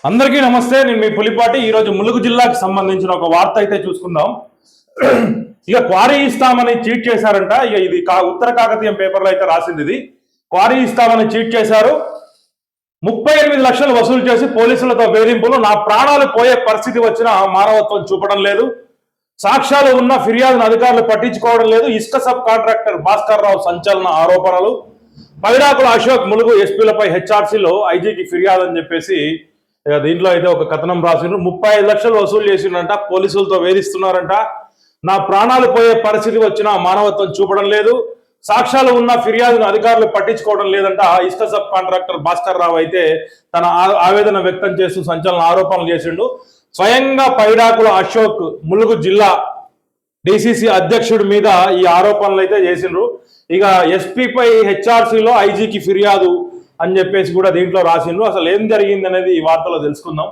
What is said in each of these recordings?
అందరికీ నమస్తే. నేను మీ పులిపాటి. ఈరోజు ములుగు జిల్లాకు సంబంధించిన ఒక వార్త అయితే చూసుకుందాం. ఇక క్వారీ ఇస్తామని చీట్ చేశారంట. ఇక ఇది ఉత్తర కాకతీయం పేపర్లో అయితే రాసింది. ఇది క్వారీ ఇస్తామని చీట్ చేశారు. 38 లక్షలు వసూలు చేసి పోలీసులతో వేధింపులు. నా ప్రాణాలు పోయే పరిస్థితి వచ్చినా మానవత్వం చూపడం లేదు. సాక్ష్యాలు ఉన్న ఫిర్యాదును అధికారులు పట్టించుకోవడం లేదు. ఇసుక సబ్ కాంట్రాక్టర్ భాస్కర్ రావు సంచలన ఆరోపణలు. పైడాకుల అశోక్ ములుగు ఎస్పీలపై హెచ్ఆర్సీలో ఐజీకి ఫిర్యాదు అని చెప్పేసి దీంట్లో అయితే ఒక కథనం రాసిండ్రు. 35 లక్షలు వసూలు చేసిండంట. పోలీసులతో వేధిస్తున్నారంట. నా ప్రాణాలు పోయే పరిస్థితి వచ్చినా మానవత్వం చూపడం లేదు. సాక్ష్యాలు ఉన్న ఫిర్యాదును అధికారులు పట్టించుకోవడం లేదంట. ఇసుక సబ్ కాంట్రాక్టర్ భాస్కర్ రావు అయితే తన ఆవేదన వ్యక్తం చేస్తూ సంచలన ఆరోపణలు చేసిండు. స్వయంగా పైడాకుల అశోక్ ములుగు జిల్లా డిసిసి అధ్యక్షుడి మీద ఈ ఆరోపణలు అయితే చేసిండ్రు. ఇక ఎస్పీపై హెచ్ఆర్సీలో ఐజీకి ఫిర్యాదు అని చెప్పేసి కూడా దీంట్లో రాసిండ్రు. అసలు ఏం జరిగింది అనేది ఈ వార్తలో తెలుసుకుందాం.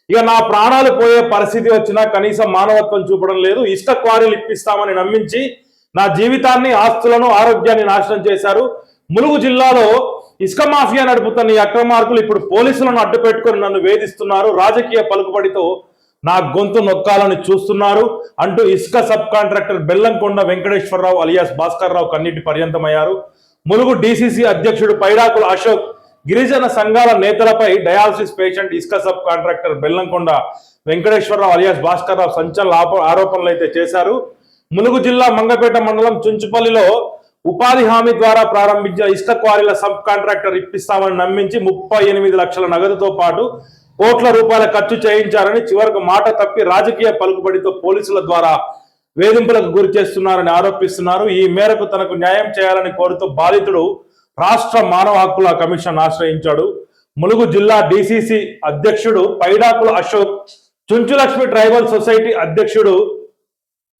ఇక నా ప్రాణాలు పోయే పరిస్థితి వచ్చినా కనీసం మానవత్వం చూపడం లేదు. ఇసుక క్వారీలు ఇప్పిస్తామని నమ్మించి నా జీవితాన్ని, ఆస్తులను, ఆరోగ్యాన్ని నాశనం చేశారు. ములుగు జిల్లాలో ఇసుక మాఫియా నడుపుతున్న ఈ అక్రమార్కులు ఇప్పుడు పోలీసులను అడ్డు పెట్టుకుని నన్ను వేధిస్తున్నారు. రాజకీయ పలుకుబడితో నా గొంతు నొక్కాలని చూస్తున్నారు అంటూ ఇసుక sub contractor Bellamkonda Venkateswararao alias Bhaskar Rao కన్నీటి పర్యంతమయ్యారు. ములుగు డిసిసి అధ్యక్షుడు పైడాకుల అశోక్ గిరిజన సంఘాల నేతలపై డయాలసిస్ పేషెంట్ ఇసుక sub contractor Bellamkonda Venkateswararao alias Bhaskar Rao సంచలన ఆరోపణలు అయితే చేశారు. ములుగు జిల్లా మంగపేట మండలం చుంచుపల్లిలో ఉపాధి హామీ ద్వారా ప్రారంభించిన ఇసుక క్వారీల సబ్ కాంట్రాక్టర్ ఇప్పిస్తామని నమ్మించి 38 లక్షల నగదుతో పాటు కోట్ల రూపాయల ఖర్చు చేయించారని, చివరకు మాట తప్పి రాజకీయ పలుకుబడితో పోలీసుల ద్వారా వేధింపులకు గురి చేస్తున్నారని ఆరోపిస్తున్నారు. ఈ మేరకు తనకు న్యాయం చేయాలని కోరుతూ బాధితుడు రాష్ట్ర మానవ హక్కుల కమిషన్ ఆశ్రయించాడు. ములుగు జిల్లా డిసిసి అధ్యక్షుడు పైడాకుల అశోక్, చుంచులక్ష్మి ట్రైబల్ సొసైటీ అధ్యక్షుడు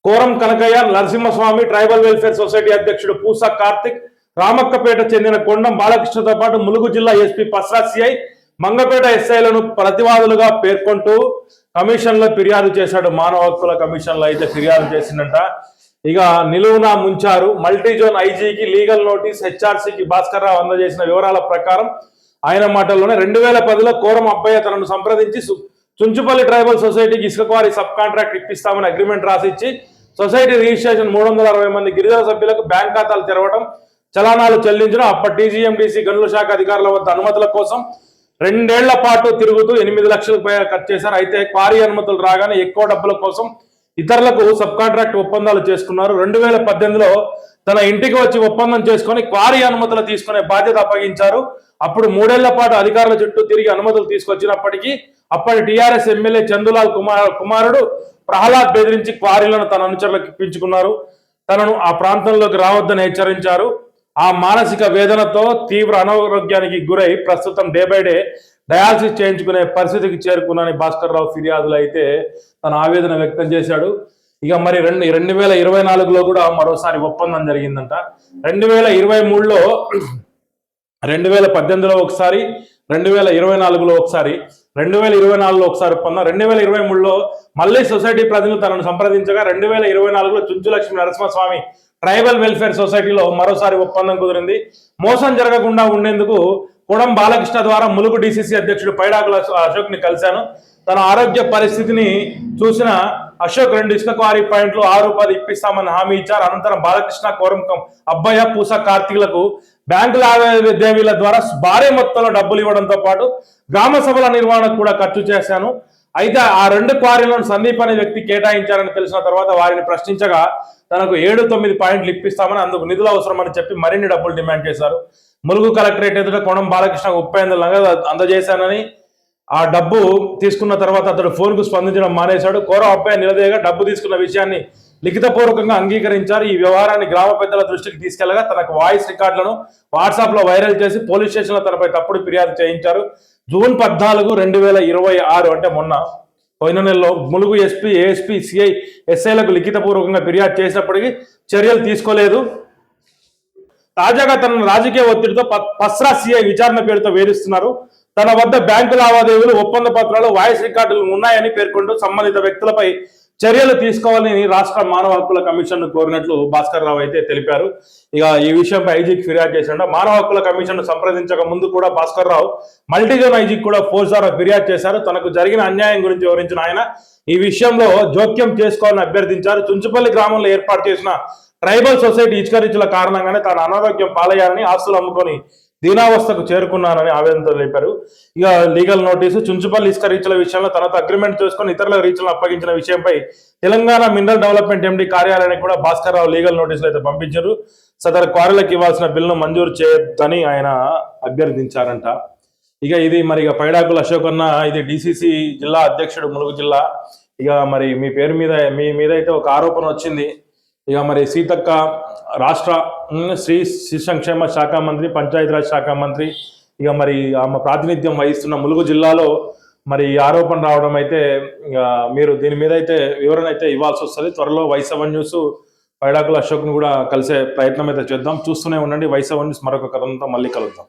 Koram Kanakaiah, Narasimhaswamy tribal welfare society అధ్యక్షుడు పూసా కార్తిక్, రామక్కపేట చెందిన కొండం బాలకృష్ణతో పాటు ములుగు జిల్లా ఎస్పీ పస్రా సిఐ, మంగపేట ఎస్ఐలను ప్రతివాదులుగా పేర్కొంటూ కమిషన్లో ఫిర్యాదు చేశాడు. మానవ హక్కుల కమిషన్లో అయితే ఫిర్యాదు చేసిందంట. ఇక నిలువునా ముంచారు. మల్టీజోన్ ఐజీకి లీగల్ నోటీస్. హెచ్ఆర్సీకి భాస్కర్ రావు అందజేసిన వివరాల ప్రకారం ఆయన మాటల్లోనే 2010లో కోరం అబ్బయ్య తనను సంప్రదించి చుంచుపల్లి ట్రైబల్ సొసైటీకి ఇసుక క్వారీ సబ్ కాంట్రాక్ట్ ఇప్పిస్తామని అగ్రిమెంట్ రాసిచ్చి సొసైటీ రిజిస్ట్రేషన్ 360 మంది గిరిజన సభ్యులకు బ్యాంక్ ఖాతాలు తెరవడం, చలానాలు చెల్లించడం, అప్పటి టీజీఎండీసీ గనుల శాఖ అధికారుల వద్ద అనుమతుల కోసం 2 ఏళ్ల పాటు తిరుగుతూ 8 లక్షలకు పైగా ఖర్చు చేశారు. అయితే క్వారీ అనుమతులు రాగానే ఎక్కువ డబ్బుల కోసం ఇతరులకు సబ్ కాంట్రాక్ట్ ఒప్పందాలు చేసుకున్నారు. 2018లో తన ఇంటికి వచ్చి ఒప్పందం చేసుకొని క్వారీ అనుమతులు తీసుకునే బాధ్యత అప్పగించారు. అప్పుడు 3 ఏళ్ల పాటు అధికారుల చుట్టూ తిరిగి అనుమతులు తీసుకొచ్చినప్పటికీ అప్పటి టీఆర్ఎస్ ఎమ్మెల్యే చందులాల్ కుమారుడు ప్రహ్లాద్ బెదిరించి క్వారీలను తన అనుచరులకు ఇప్పించుకున్నారు. తనను ఆ ప్రాంతంలోకి రావద్దని హెచ్చరించారు. ఆ మానసిక వేదనతో తీవ్ర అనారోగ్యానికి గురై ప్రస్తుతం డే బై డే డయాలసిస్ చేయించుకునే పరిస్థితికి చేరుకున్నాని భాస్కర్ రావు ఫిర్యాదులు అయితే తన ఆవేదన వ్యక్తం చేశాడు. ఇక మరి 2024లో కూడా మరోసారి ఒప్పందం జరిగిందంట. 2023లో 2018లో ఒకసారి, 2024లో ఒకసారి, 2024లో ఒకసారి ఒప్పందం. 2023లో మళ్ళీ సొసైటీ ప్రతినిధులు తనను సంప్రదించగా 2024లో చుంచులక్ష్మి నరసింహస్వామి ట్రైబల్ వెల్ఫేర్ సొసైటీలో మరోసారి ఒప్పందం కుదిరింది. మోసం జరగకుండా ఉండేందుకు కోడం బాలకృష్ణ ద్వారా ములుగు డిసిసి అధ్యక్షుడు పైడాకుల అశోక్ ని కలిశాను. తన ఆరోగ్య పరిస్థితిని చూసిన అశోక్ 2 ఇసుక క్వారీ పాయింట్లు 6 ఇప్పిస్తామని హామీ ఇచ్చారు. అనంతరం బాలకృష్ణ, కోరం అబ్బయ్య, పూసా కార్తీకులకు బ్యాంకు లావాదేవీల ద్వారా భారీ మొత్తంలో డబ్బులు ఇవ్వడంతో పాటు గ్రామ సభల నిర్వహణకు కూడా ఖర్చు చేశాను. అయితే ఆ 2 క్వారీలను సందీప్ అనే వ్యక్తి కేటాయించారని తెలిసిన తర్వాత వారిని ప్రశ్నించగా తనకు 7-9 పాయింట్లు ఇప్పిస్తామని, అందుకు నిధులు అవసరమని చెప్పి మరిన్ని డబ్బులు డిమాండ్ చేశారు. ములుగు కలెక్టరేట్ ఎదుట కోడం బాలకృష్ణ 38 నగదు అందజేశానని, ఆ డబ్బు తీసుకున్న తర్వాత అతడు ఫోన్కు స్పందించడం మానేశాడు. కోరం అబ్బాయి నిలదీయగా డబ్బు తీసుకున్న విషయాన్ని లిఖితపూర్వకంగా అంగీకరించారు. ఈ వ్యవహారాన్ని గ్రామ పెద్దల దృష్టికి తీసుకెళ్లగా తనకు వాయిస్ రికార్డులను వాట్సాప్ లో వైరల్ చేసి పోలీస్ స్టేషన్లో తనపై తప్పుడు ఫిర్యాదు చేయించారు. జూన్ 14, 2026 అంటే పోయిన నెలలో ములుగు ఎస్పీ, ఏఎస్పీ, సిఐ, ఎస్ఐలకు లిఖితపూర్వకంగా ఫిర్యాదు చేసినప్పటికీ చర్యలు తీసుకోలేదు. తాజాగా తనను రాజకీయ ఒత్తిడితో పస్రా సిఐ విచారణ పేరుతో వేధిస్తున్నారు. తన వద్ద బ్యాంకు లావాదేవీలు, ఒప్పంద పత్రాలు, వాయిస్ రికార్డులు ఉన్నాయని పేర్కొంటూ సంబంధిత వ్యక్తులపై చర్యలు తీసుకోవాలని రాష్ట్ర మానవ హక్కుల కమిషన్ కోరినట్లు భాస్కర్ రావు అయితే తెలిపారు. ఇక ఈ విషయంపై ఐజీకి ఫిర్యాదు చేశాడు. మానవ హక్కుల కమిషన్ సంప్రదించక ముందు కూడా భాస్కర్ రావు మల్టీజోన్ ఐజీకి కూడా ఫోర్స్ ద్వారా ఫిర్యాదు చేశారు. తనకు జరిగిన అన్యాయం గురించి వివరించిన ఆయన ఈ విషయంలో జోక్యం చేసుకోవాలని అభ్యర్థించారు. చుంచుపల్లి గ్రామంలో ఏర్పాటు చేసిన ట్రైబల్ సొసైటీ ఇసుక రీచుల కారణంగానే తాను అనారోగ్యం పాలయ్యారని, ఆస్తులు అమ్ముకొని దీనావస్థకు చేరుకున్నానని ఆవేదనతో తెలిపారు. ఇక లీగల్ నోటీసు చుంచుపల్లి ఇసుక రీచ్ల విషయంలో తనతో అగ్రిమెంట్ చేసుకుని ఇతరుల రీచ్లను అప్పగించిన విషయంపై తెలంగాణ మినరల్ డెవలప్మెంట్ ఎండీ కార్యాలయానికి కూడా భాస్కర్ రావు లీగల్ నోటీసులు అయితే పంపించారు. సదరు క్వారీలకు ఇవ్వాల్సిన బిల్లును మంజూరు చేయొద్దని ఆయన అభ్యర్థించారంట. ఇక ఇది మరి ఇక పైడాకుల అశోక్ అన్న, ఇది డిసిసి జిల్లా అధ్యక్షుడు ములుగు జిల్లా. ఇక మరి మీ పేరు మీద మీ మీద అయితే ఒక ఆరోపణ వచ్చింది. ఇక మరి సీతక్క రాష్ట్ర శిశు సంక్షేమ శాఖ మంత్రి, పంచాయతీరాజ్ శాఖ మంత్రి, ఇక మరి ఆమె ప్రాతినిధ్యం వహిస్తున్న ములుగు జిల్లాలో మరి ఆరోపణ రావడం అయితే ఇక మీరు దీని మీద అయితే వివరణ అయితే ఇవ్వాల్సి వస్తుంది. త్వరలో వై7 న్యూస్ పైడాకుల అశోక్ను కూడా కలిసే ప్రయత్నం అయితే చేద్దాం. చూస్తూనే ఉండండి వై7 న్యూస్. మరొక కథంతో మళ్ళీ కలుద్దాం.